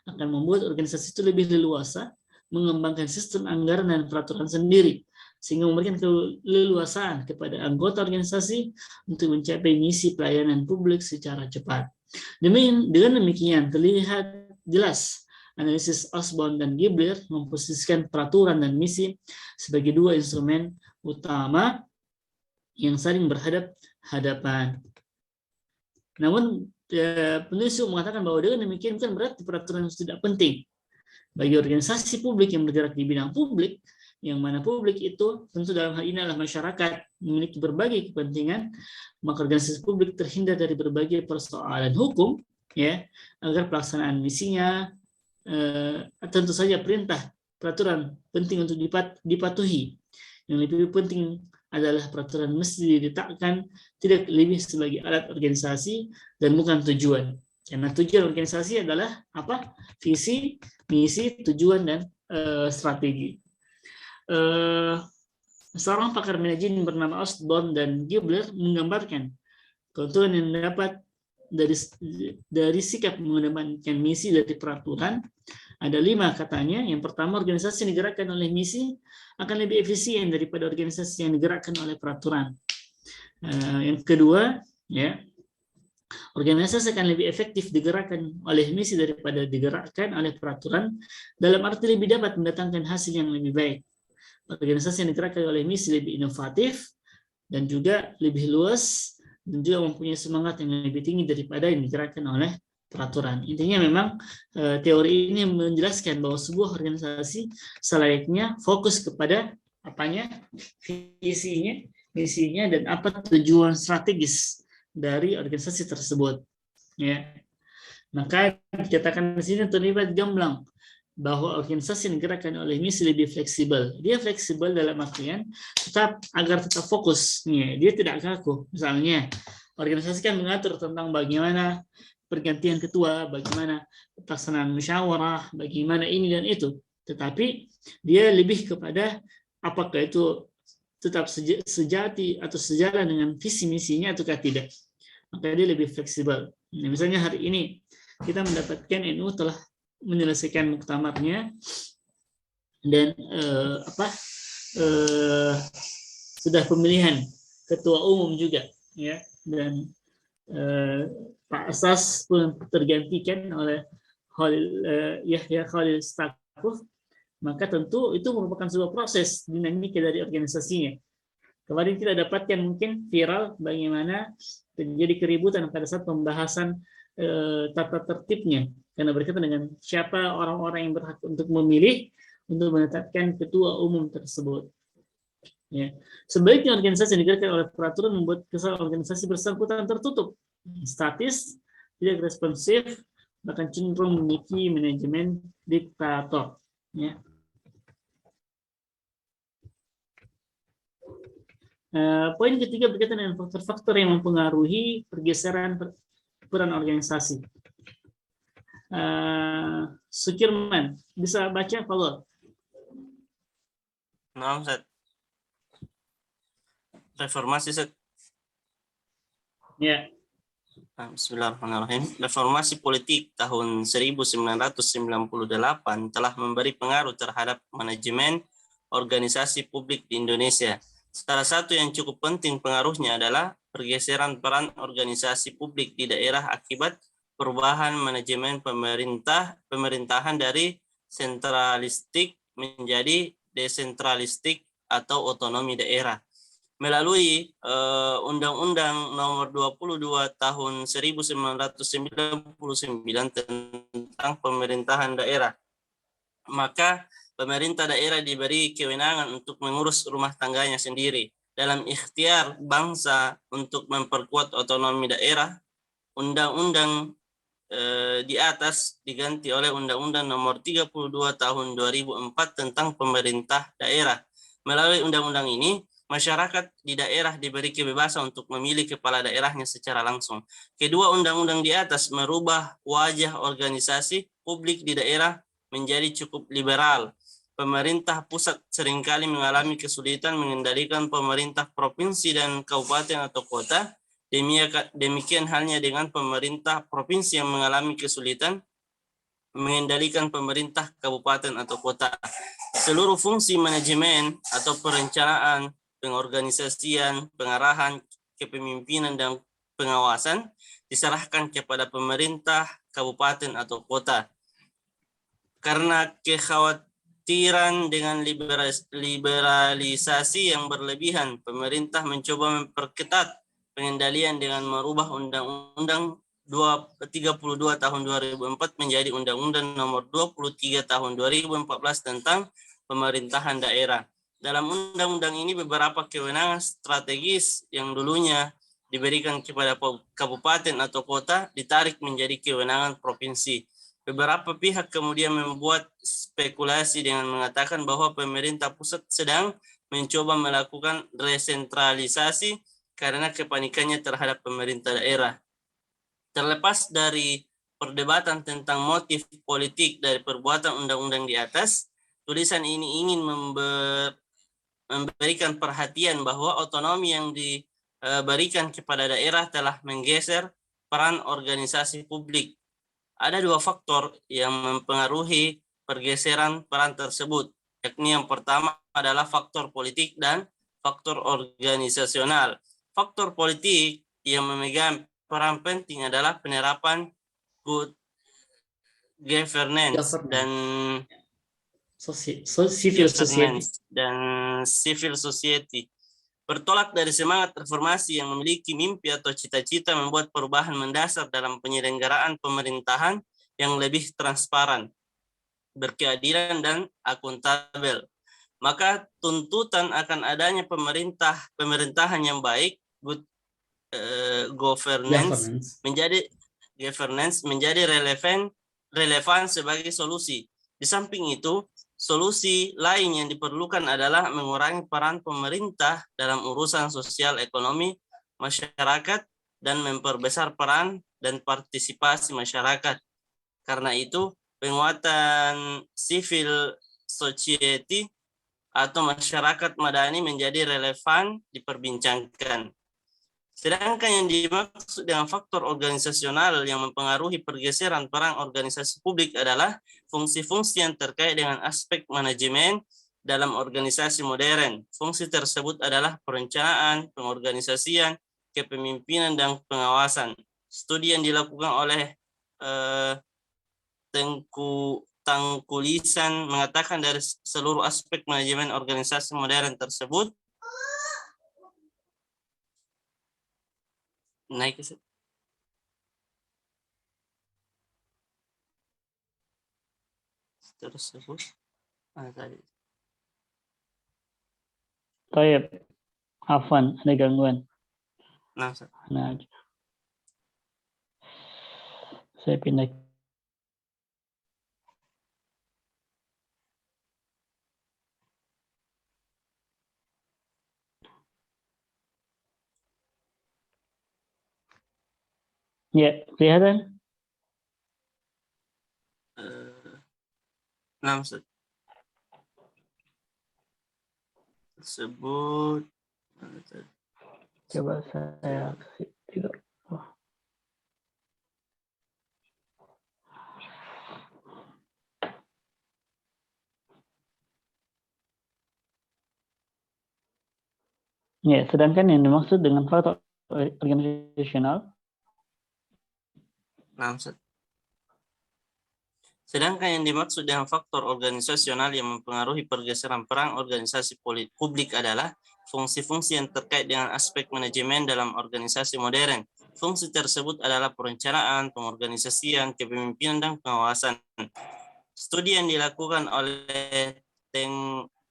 Speaker 1: akan membuat organisasi itu lebih leluasa mengembangkan sistem anggaran dan peraturan sendiri, sehingga memberikan keleluasaan kepada anggota organisasi untuk mencapai misi pelayanan publik secara cepat. Dengan demikian terlihat jelas analisis Osborne dan Gibler memposisikan peraturan dan misi sebagai 2 instrumen utama yang saling berhadap-hadapan. Namun penulis mengatakan bahwa dengan demikian bukan berarti peraturan itu tidak penting bagi organisasi publik yang bergerak di bidang publik, yang mana publik itu tentu dalam hal ini adalah masyarakat memiliki berbagai kepentingan, maka organisasi publik terhindar dari berbagai persoalan hukum, ya, agar pelaksanaan misinya tentu saja perintah peraturan penting untuk dipatuhi. Yang lebih penting adalah peraturan mesti diletakkan tidak lebih sebagai alat organisasi dan bukan tujuan. Karena tujuan organisasi adalah apa? Visi, misi, tujuan, dan strategi. Seorang pakar manajemen bernama Osborne dan Gibler menggambarkan keuntungan yang didapat dari sikap mengedepankan misi dari peraturan. Ada 5 katanya. Yang pertama, organisasi yang digerakkan oleh misi akan lebih efisien daripada organisasi yang digerakkan oleh peraturan. Yang kedua, ya, organisasi akan lebih efektif digerakkan oleh misi daripada digerakkan oleh peraturan, dalam arti lebih dapat mendatangkan hasil yang lebih baik. Organisasi yang digerakkan oleh misi lebih inovatif dan juga lebih luas dan juga mempunyai semangat yang lebih tinggi daripada yang digerakkan oleh peraturan. Intinya memang teori ini menjelaskan bahwa sebuah organisasi selayaknya fokus kepada apanya, visinya, misinya, dan apa tujuan strategis dari organisasi tersebut. Ya, maka dikatakan di sini terlibat gamblang bahwa organisasi yang digerakkan oleh misi lebih fleksibel. Dia fleksibel dalam artian agar tetap fokus. Dia tidak kaku. Misalnya, organisasi kan mengatur tentang bagaimana pergantian ketua, bagaimana pelaksanaan musyawarah, bagaimana ini dan itu. Tetapi dia lebih kepada apakah itu tetap sejati atau sejalan dengan visi misinya ataukah tidak. Maka dia lebih fleksibel. Nah, misalnya hari ini kita mendapatkan NU telah menyelesaikan muktamarnya dan sudah pemilihan ketua umum juga, ya, dan Pak Asas pun tergantikan oleh Yahya Khalil Stakuf. Maka tentu itu merupakan sebuah proses dinamika dari organisasinya. Kemarin kita dapatkan mungkin viral bagaimana terjadi keributan pada saat pembahasan tata tertibnya, karena berkaitan dengan siapa orang-orang yang berhak untuk memilih untuk menetapkan ketua umum tersebut. Ya. Sebaliknya organisasi yang digerakkan oleh peraturan membuat kesan organisasi bersangkutan tertutup, statis, tidak responsif, bahkan cenderung memiliki manajemen diktator. Ya. Poin ketiga berkaitan dengan faktor-faktor yang mempengaruhi pergeseran peran organisasi. Sukirman, bisa baca kalau?
Speaker 6: Nah, Ustaz. Reformasi, Ustaz.
Speaker 1: Ya.
Speaker 6: Bismillahirrahmanirrahim. Reformasi politik tahun 1998 telah memberi pengaruh terhadap manajemen organisasi publik di Indonesia. Salah satu yang cukup penting pengaruhnya adalah pergeseran peran organisasi publik di daerah akibat perubahan manajemen pemerintahan dari sentralistik menjadi desentralistik atau otonomi daerah. Melalui Undang-Undang Nomor 22 Tahun 1999 tentang pemerintahan daerah, maka pemerintah daerah diberi kewenangan untuk mengurus rumah tangganya sendiri. Dalam ikhtiar bangsa untuk memperkuat otonomi daerah, undang-undang di atas diganti oleh Undang-Undang Nomor 32 Tahun 2004 tentang pemerintah daerah. Melalui undang-undang ini, masyarakat di daerah diberi kebebasan untuk memilih kepala daerahnya secara langsung. Kedua undang-undang di atas merubah wajah organisasi publik di daerah menjadi cukup liberal. Pemerintah pusat seringkali mengalami kesulitan mengendalikan pemerintah provinsi dan kabupaten atau kota. Demikian halnya dengan pemerintah provinsi yang mengalami kesulitan mengendalikan pemerintah kabupaten atau kota. Seluruh fungsi manajemen atau perencanaan, pengorganisasian, pengarahan, kepemimpinan, dan pengawasan diserahkan kepada pemerintah kabupaten atau kota. Karena kekhawatiran dengan liberalisasi yang berlebihan, pemerintah mencoba memperketat pengendalian dengan merubah Undang-Undang 32 Tahun 2004 menjadi Undang-Undang Nomor 23 Tahun 2014 tentang pemerintahan daerah. Dalam undang-undang ini beberapa kewenangan strategis yang dulunya diberikan kepada kabupaten atau kota ditarik menjadi kewenangan provinsi. Beberapa pihak kemudian membuat spekulasi dengan mengatakan bahwa pemerintah pusat sedang mencoba melakukan resentralisasi karena kepanikannya terhadap pemerintah daerah. Terlepas dari perdebatan tentang motif politik dari perbuatan undang-undang di atas, tulisan ini ingin memberikan perhatian bahwa otonomi yang diberikan kepada daerah telah menggeser peran organisasi publik. Ada dua faktor yang mempengaruhi pergeseran peran tersebut, yakni yang pertama adalah faktor politik dan faktor organisasional. Faktor politik yang memegang peran penting adalah penerapan good governance dan
Speaker 7: civil society.
Speaker 6: dan civil society. Bertolak dari semangat reformasi yang memiliki mimpi atau cita-cita membuat perubahan mendasar dalam penyelenggaraan pemerintahan yang lebih transparan, berkeadilan dan akuntabel. Maka tuntutan akan adanya pemerintahan yang baik, good governance menjadi relevan sebagai solusi. Di samping itu, solusi lain yang diperlukan adalah mengurangi peran pemerintah dalam urusan sosial ekonomi masyarakat dan memperbesar peran dan partisipasi masyarakat. Karena itu, penguatan civil society atau masyarakat madani menjadi relevan diperbincangkan. Sedangkan yang dimaksud dengan faktor organisasional yang mempengaruhi pergeseran peran organisasi publik adalah fungsi-fungsi yang terkait dengan aspek manajemen dalam organisasi modern. Fungsi tersebut adalah perencanaan, pengorganisasian, kepemimpinan, dan pengawasan. Studi yang dilakukan oleh Tengku Lisan mengatakan dari seluruh aspek manajemen organisasi modern tersebut, naik ke tersebut tadi.
Speaker 1: Baik, Afwan, ada gangguan?
Speaker 6: Nah,
Speaker 1: saya pindah. Ya, kelihatan?
Speaker 6: Tersebut
Speaker 1: Coba saya kasih tidur. Ya, sedangkan yang dimaksud dengan faktor organisasional.
Speaker 6: Sedangkan yang dimaksud dengan faktor organisasional yang mempengaruhi pergeseran peran organisasi publik adalah fungsi-fungsi yang terkait dengan aspek manajemen dalam organisasi modern. Fungsi tersebut adalah perencanaan, pengorganisasian, kepemimpinan, dan pengawasan. Studi yang dilakukan oleh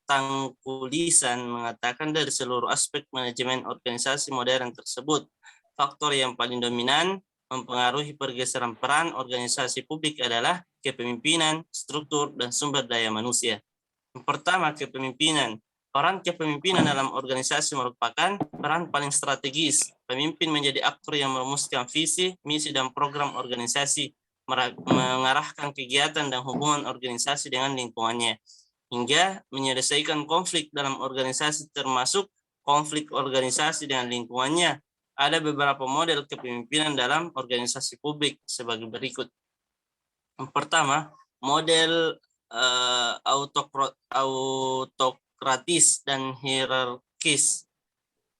Speaker 6: Tengku Lisan mengatakan dari seluruh aspek manajemen organisasi modern tersebut, faktor yang paling dominan mempengaruhi pergeseran peran organisasi publik adalah kepemimpinan, struktur, dan sumber daya manusia. Yang pertama, kepemimpinan. Peran kepemimpinan dalam organisasi merupakan peran paling strategis. Pemimpin menjadi aktor yang merumuskan visi, misi, dan program organisasi, mengarahkan kegiatan dan hubungan organisasi dengan lingkungannya, hingga menyelesaikan konflik dalam organisasi termasuk konflik organisasi dengan lingkungannya. Ada beberapa model kepemimpinan dalam organisasi publik sebagai berikut. Yang pertama, model autokratis dan hierarkis.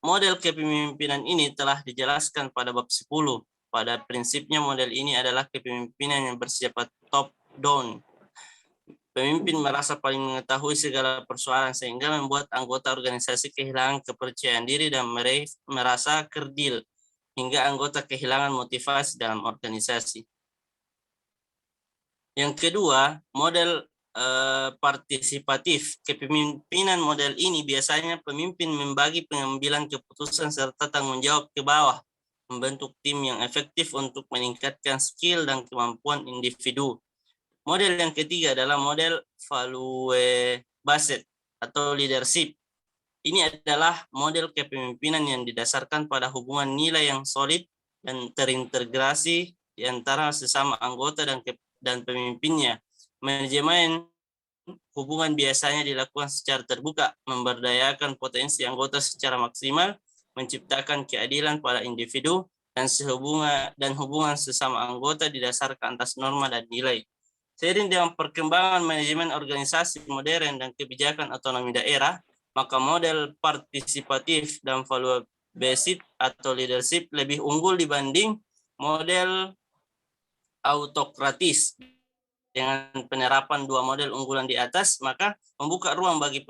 Speaker 6: Model kepemimpinan ini telah dijelaskan pada bab 10. Pada prinsipnya model ini adalah kepemimpinan yang bersifat top-down. Pemimpin merasa paling mengetahui segala persoalan sehingga membuat anggota organisasi kehilangan kepercayaan diri dan merasa kerdil, hingga anggota kehilangan motivasi dalam organisasi. Yang kedua, model partisipatif. Kepemimpinan model ini biasanya pemimpin membagi pengambilan keputusan serta tanggung jawab ke bawah, membentuk tim yang efektif untuk meningkatkan skill dan kemampuan individu. Model yang ketiga adalah model value based atau leadership. Ini adalah model kepemimpinan yang didasarkan pada hubungan nilai yang solid dan terintegrasi di antara sesama anggota dan pemimpinnya. Manajemen hubungan biasanya dilakukan secara terbuka, memberdayakan potensi anggota secara maksimal, menciptakan keadilan pada individu, dan hubungan sesama anggota didasarkan atas norma dan nilai. Seiring dengan perkembangan manajemen organisasi modern dan kebijakan otonomi daerah, maka model partisipatif dan value-based atau leadership lebih unggul dibanding model autokratis. Dengan penerapan dua model unggulan di atas, maka membuka ruang bagi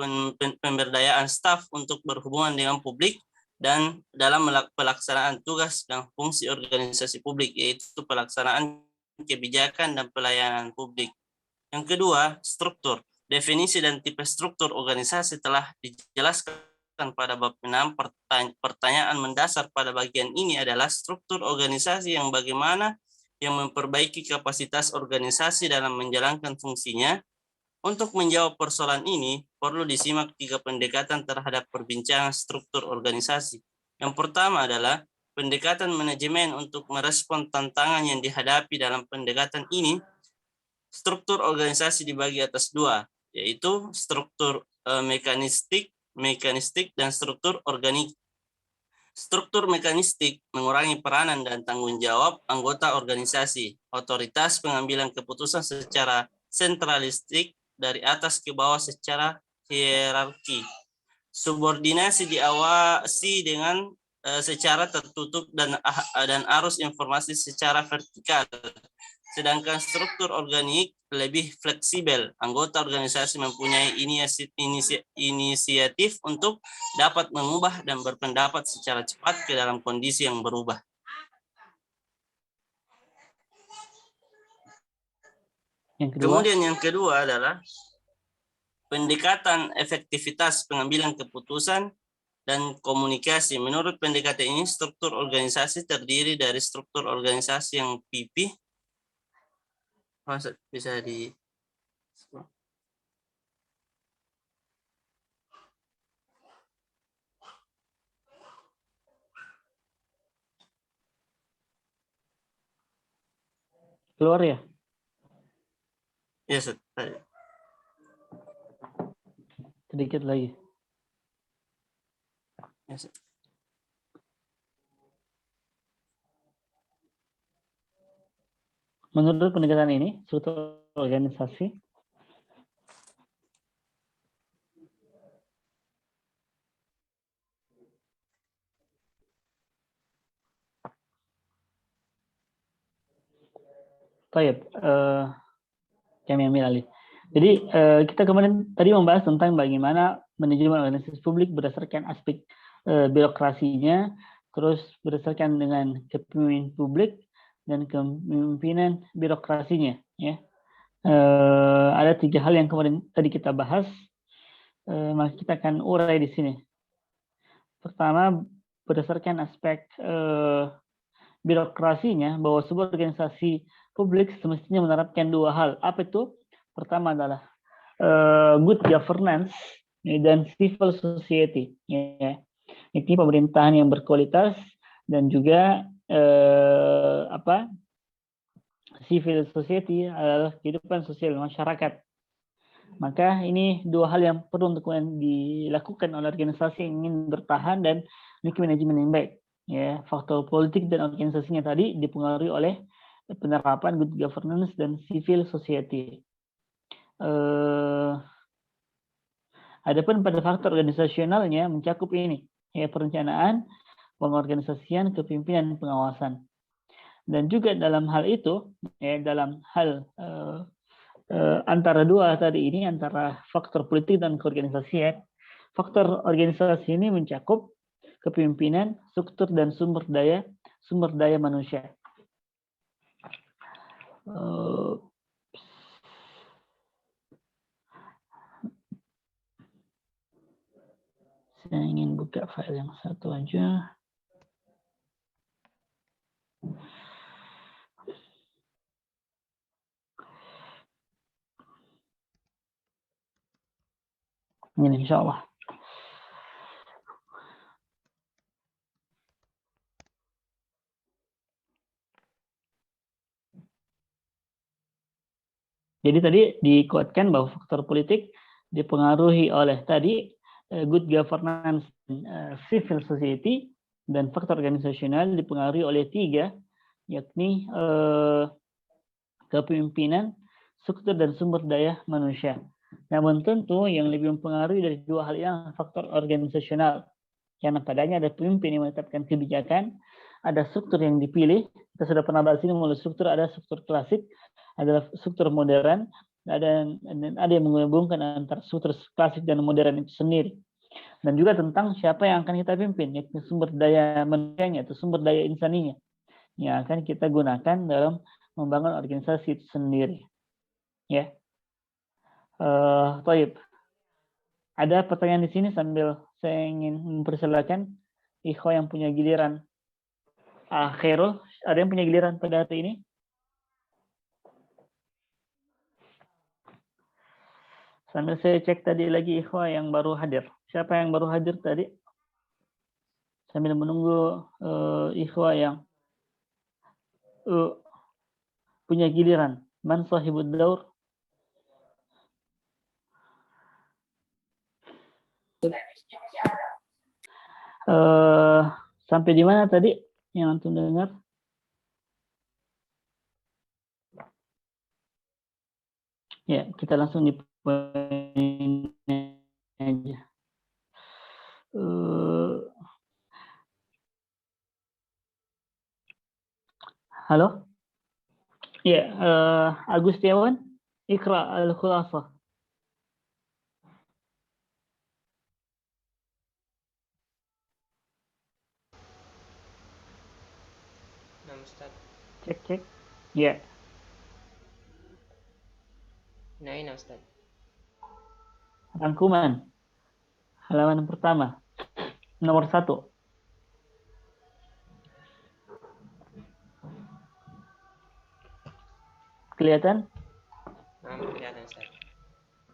Speaker 6: pemberdayaan staf untuk berhubungan dengan publik dan dalam pelaksanaan tugas dan fungsi organisasi publik, yaitu pelaksanaan kebijakan dan pelayanan publik. Yang kedua, struktur. Definisi dan tipe struktur organisasi telah dijelaskan pada bab 6. Pertanyaan mendasar pada bagian ini adalah struktur organisasi yang bagaimana yang memperbaiki kapasitas organisasi dalam menjalankan fungsinya. Untuk menjawab persoalan ini, perlu disimak 3 pendekatan terhadap perbincangan struktur organisasi. Yang pertama adalah pendekatan manajemen untuk merespon tantangan yang dihadapi dalam pendekatan ini. Struktur organisasi dibagi atas 2, yaitu struktur mekanistik dan struktur organik. Struktur mekanistik mengurangi peranan dan tanggung jawab anggota organisasi, otoritas pengambilan keputusan secara sentralistik dari atas ke bawah secara hierarki. Subordinasi diawasi dengan secara tertutup dan arus informasi secara vertikal. Sedangkan struktur organik lebih fleksibel. Anggota organisasi mempunyai inisiatif untuk dapat mengubah dan berpendapat secara cepat ke dalam kondisi yang berubah. Kemudian yang kedua adalah pendekatan efektivitas pengambilan keputusan dan komunikasi. Menurut pendekatan ini, struktur organisasi terdiri dari struktur organisasi yang pipih. Bisa di
Speaker 1: Keluar ya?
Speaker 6: Ya,
Speaker 1: Sedikit lagi.
Speaker 6: Ya,
Speaker 1: Menurut pendekatan ini, struktur organisasi Baik, kami ambil alih. Jadi kita kemarin tadi membahas tentang bagaimana manajemen organisasi publik berdasarkan aspek birokrasinya, terus berdasarkan dengan kepemimpinan publik dan kepemimpinan birokrasinya. Ya, ada 3 hal yang kemarin tadi kita bahas, maka kita akan urai di sini. Pertama, berdasarkan aspek birokrasinya, bahwa sebuah organisasi publik semestinya menerapkan 2 hal. Apa itu? Pertama adalah good governance dan civil society. Ya. Ini pemerintahan yang berkualitas dan juga civil society adalah kehidupan sosial masyarakat. Maka ini 2 hal yang perlu untuk dilakukan oleh organisasi yang ingin bertahan dan memiliki manajemen yang baik. Ya, faktor politik dan organisasinya tadi dipengaruhi oleh penerapan good governance dan civil society. Adapun pada faktor organisasionalnya mencakup ini, ya, perencanaan, pengorganisasian, kepemimpinan, pengawasan. Dan juga dalam hal itu, ya, dalam hal antara 2 tadi ini, antara faktor politik dan keorganisasian, faktor organisasi ini mencakup kepemimpinan, struktur, dan sumber daya manusia. Saya ingin buka file yang satu aja. Ini insya Allah. Jadi tadi dikuatkan bahwa faktor politik dipengaruhi oleh tadi good governance, civil society, dan faktor organisasional dipengaruhi oleh 3, yakni kepemimpinan, struktur, dan sumber daya manusia. Namun tentu yang lebih mempengaruhi dari 2 hal yang faktor organisasional, karena padanya ada pemimpin yang menetapkan kebijakan, ada struktur yang dipilih. Kita sudah pernah bahas ini, mulai struktur, ada struktur klasik, ada struktur modern, ada yang menggabungkan antara struktur klasik dan modern itu sendiri. Dan juga tentang siapa yang akan kita pimpin, yaitu sumber daya manusianya atau sumber daya insaninya yang akan kita gunakan dalam membangun organisasi itu sendiri. Ya. Taib. Ada pertanyaan di sini sambil saya ingin mempersilakan ikhwah yang punya giliran. Khairul, ada yang punya giliran pada hari ini? Sambil saya cek tadi lagi ikhwah yang baru hadir. Siapa yang baru hadir tadi? Sambil menunggu ikhwah yang punya giliran. Man sahibud daur? Sampai di mana tadi yang antum dengar? Ya, kita langsung di poin aja. Halo? Ya, Agustiawan, Ikra al-Khulasa.
Speaker 7: Nah, Ustaz.
Speaker 1: Cek. Ya.
Speaker 7: Nah, ini Ustaz.
Speaker 1: Rangkuman. Halaman pertama. Nomor 1. Kelihatan?
Speaker 7: Nah, kelihatan Ustaz.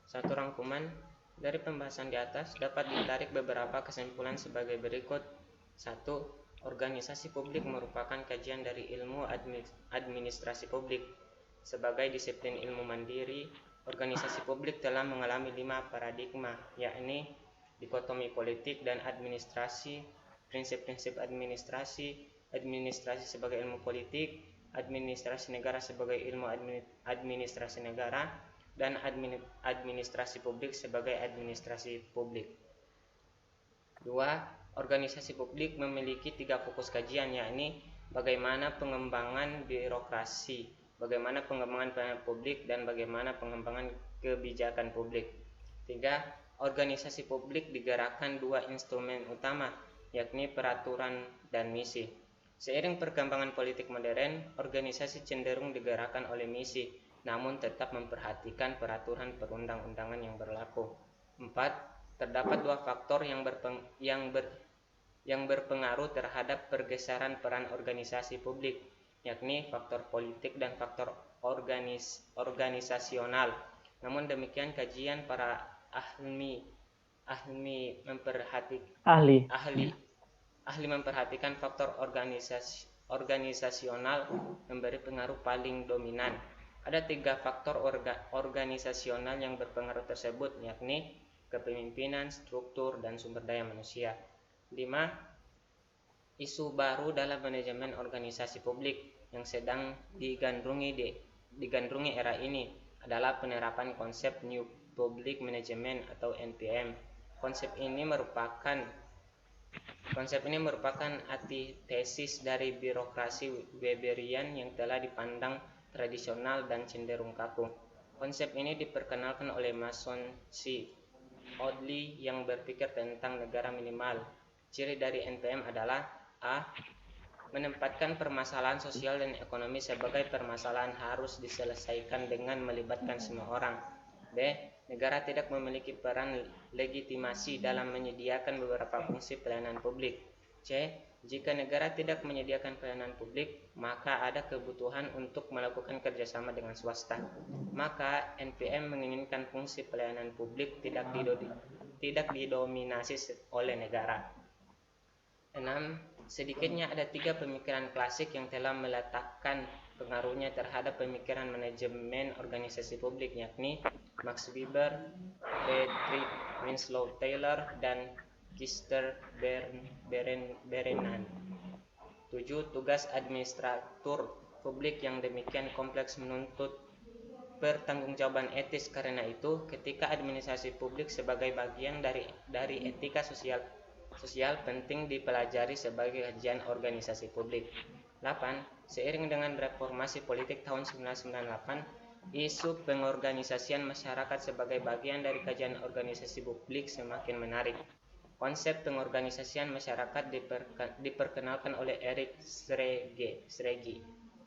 Speaker 7: Satu rangkuman dari pembahasan di atas dapat ditarik beberapa kesimpulan sebagai berikut. 1. Organisasi publik merupakan kajian dari ilmu administrasi publik. Sebagai disiplin ilmu mandiri, organisasi publik telah mengalami 5 paradigma, yakni dikotomi politik dan administrasi, prinsip-prinsip administrasi, administrasi sebagai ilmu politik, administrasi negara sebagai ilmu administrasi negara, dan administrasi publik sebagai administrasi publik. 2. Organisasi publik memiliki 3 fokus kajian, yakni bagaimana pengembangan birokrasi, bagaimana pengembangan pelayanan publik, dan bagaimana pengembangan kebijakan publik. 3. Organisasi publik digerakkan 2 instrumen utama, yakni peraturan dan misi. Seiring perkembangan politik modern, organisasi cenderung digerakkan oleh misi, namun tetap memperhatikan peraturan perundang-undangan yang berlaku. 4. Terdapat 2 faktor yang berpengaruh terhadap pergeseran peran organisasi publik, yakni faktor politik dan faktor organisasional. Namun demikian, kajian para ahli memperhatikan faktor organisasional memberi pengaruh paling dominan. Ada 3 faktor organisasional yang berpengaruh tersebut, yakni kepemimpinan, struktur, dan sumber daya manusia. 5. Isu baru dalam manajemen organisasi publik yang sedang digandrungi era ini adalah penerapan konsep New Public Management atau NPM. Konsep ini merupakan antitesis dari birokrasi Weberian yang telah dipandang tradisional dan cenderung kaku. Konsep ini diperkenalkan oleh Mason C. Audley yang berpikir tentang negara minimal. Ciri dari NPM adalah A. Menempatkan permasalahan sosial dan ekonomi sebagai permasalahan harus diselesaikan dengan melibatkan semua orang. B. Negara tidak memiliki peran legitimasi dalam menyediakan beberapa fungsi pelayanan publik. C. Jika negara tidak menyediakan pelayanan publik, maka ada kebutuhan untuk melakukan kerjasama dengan swasta. Maka NPM menginginkan fungsi pelayanan publik tidak didominasi oleh negara. 6. Sedikitnya ada 3 pemikiran klasik yang telah meletakkan pengaruhnya terhadap pemikiran manajemen organisasi publik, yakni Max Weber, Friedrich Winslow Taylor, dan Gister Berenan. 7. Tugas administratur publik yang demikian kompleks menuntut pertanggungjawaban etis. Karena itu, ketika administrasi publik sebagai bagian dari etika sosial penting dipelajari sebagai kajian organisasi publik. 8. Seiring dengan reformasi politik tahun 1998, isu pengorganisasian masyarakat sebagai bagian dari kajian organisasi publik semakin menarik. Konsep pengorganisasian masyarakat diperkenalkan oleh Eric Sregi.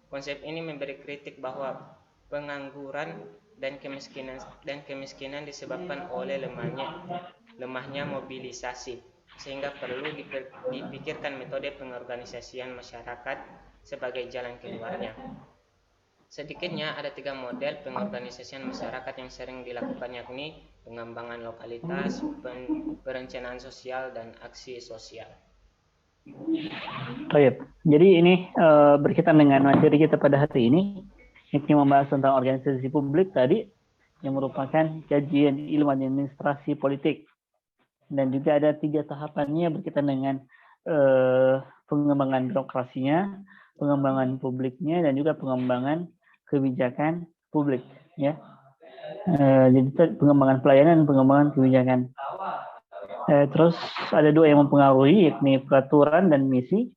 Speaker 7: Konsep ini memberi kritik bahwa pengangguran dan kemiskinan disebabkan oleh lemahnya mobilisasi, sehingga perlu dipikirkan metode pengorganisasian masyarakat sebagai jalan keluarnya. Sedikitnya ada 3 model pengorganisasian masyarakat yang sering dilakukan, yakni pengembangan lokalitas, perencanaan sosial, dan aksi sosial.
Speaker 1: Baik. Jadi ini berkaitan dengan materi kita pada hari ini, yakni membahas tentang organisasi publik tadi, yang merupakan kajian ilmu administrasi politik. Dan juga ada 3 tahapannya berkaitan dengan pengembangan birokrasinya, pengembangan publiknya, dan juga pengembangan kebijakan publik. Ya. Jadi pengembangan pelayanan dan pengembangan kebijakan. Terus ada 2 yang mempengaruhi, yakni peraturan dan misi,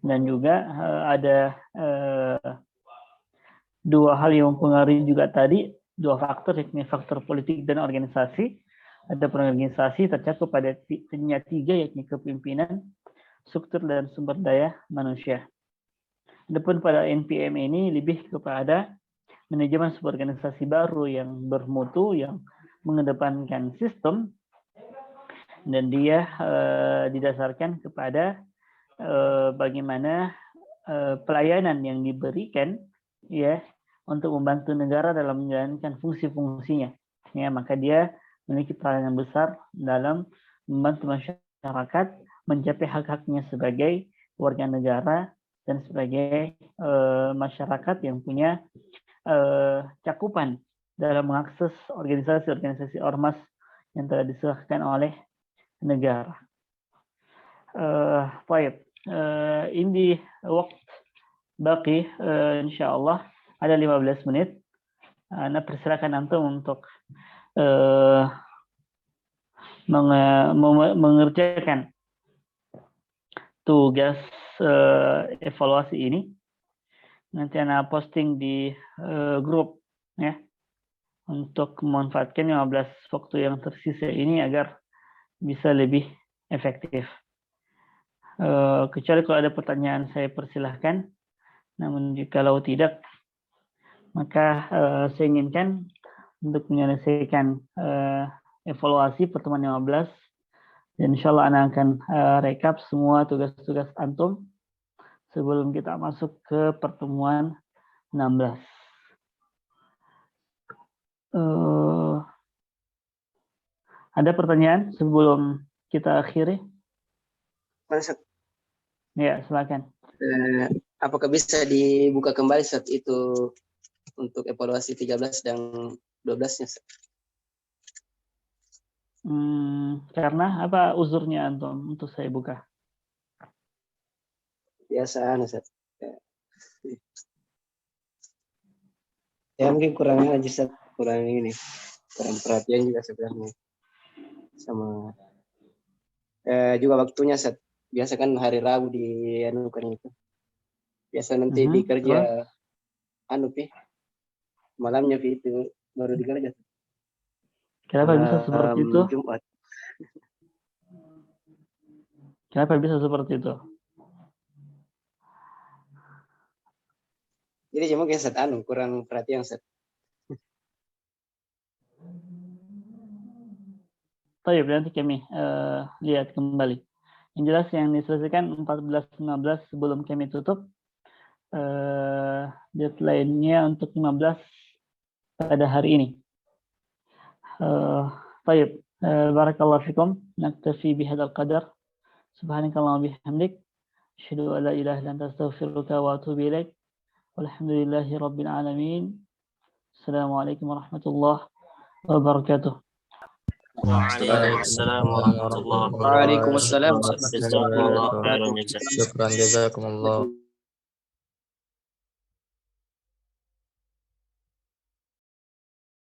Speaker 1: dan juga ada 2 hal yang mempengaruhi juga tadi, 2 faktor, yakni faktor politik dan organisasi. Ada organisasi tercakup pada 3, yakni kepemimpinan, struktur, dan sumber daya manusia. Adapun pada NPM ini lebih kepada manajemen sebuah organisasi baru yang bermutu, yang mengedepankan sistem, dan dia didasarkan kepada bagaimana pelayanan yang diberikan, ya, untuk membantu negara dalam menjalankan fungsi-fungsinya. Ya, maka dia memiliki peranan besar dalam membantu masyarakat mencapai hak-haknya sebagai warga negara dan sebagai masyarakat yang punya cakupan dalam mengakses organisasi-organisasi ormas yang telah disahkan oleh negara. Baik, ini waktu baki, insyaallah ada 15 menit. Anda persilakan antum untuk mengerjakan tugas evaluasi ini. Nanti Anda posting di grup, ya, untuk memanfaatkan 15 waktu yang tersisa ini agar bisa lebih efektif. Kecuali kalau ada pertanyaan, saya persilahkan. Namun jikalau tidak, maka saya inginkan untuk menyelesaikan evaluasi pertemuan 15, dan insya Allah Anda akan rekap semua tugas-tugas antum sebelum kita masuk ke pertemuan 16. Ada pertanyaan sebelum kita akhiri? Ya, silakan.
Speaker 2: Apakah bisa dibuka kembali saat itu untuk evaluasi 13 dan 12-nya?
Speaker 1: Karena apa uzurnya antum untuk saya buka?
Speaker 4: Biasa, Ustaz. Ya mungkin kurang aja, Ustaz. Kurang perhatian juga sebenarnya. Sama juga waktunya, Ustaz. Biasa kan hari Rabu dianukan itu. Biasa nanti dikerja malamnya itu baru dikerja.
Speaker 1: Kenapa bisa seperti itu?
Speaker 4: Jumat.
Speaker 1: Kenapa bisa seperti itu?
Speaker 4: Jadi cuma kayak Ustaz kurang perhatian, Ustaz.
Speaker 1: Baik, nanti kami lihat kembali. Yang jelas yang diselesaikan 14-15 sebelum kami tutup. Deadline-nya untuk 15 pada hari ini. Baik, barakallahu fikum. Naktafi bihadzal qadar. Subhanakallahumma bihamdik, asyhadu an la ilaha illa anta astaghfiruka wa atubu ilaik. Walhamdulillahi rabbil alamin. Assalamualaikum warahmatullahi wabarakatuh.
Speaker 6: Waalaikumsalam warahmatullahi wabarakatuh.
Speaker 2: Waalaikumsalam.
Speaker 6: Jazakumullah khairan jazak.
Speaker 8: Syukran jazakumullah.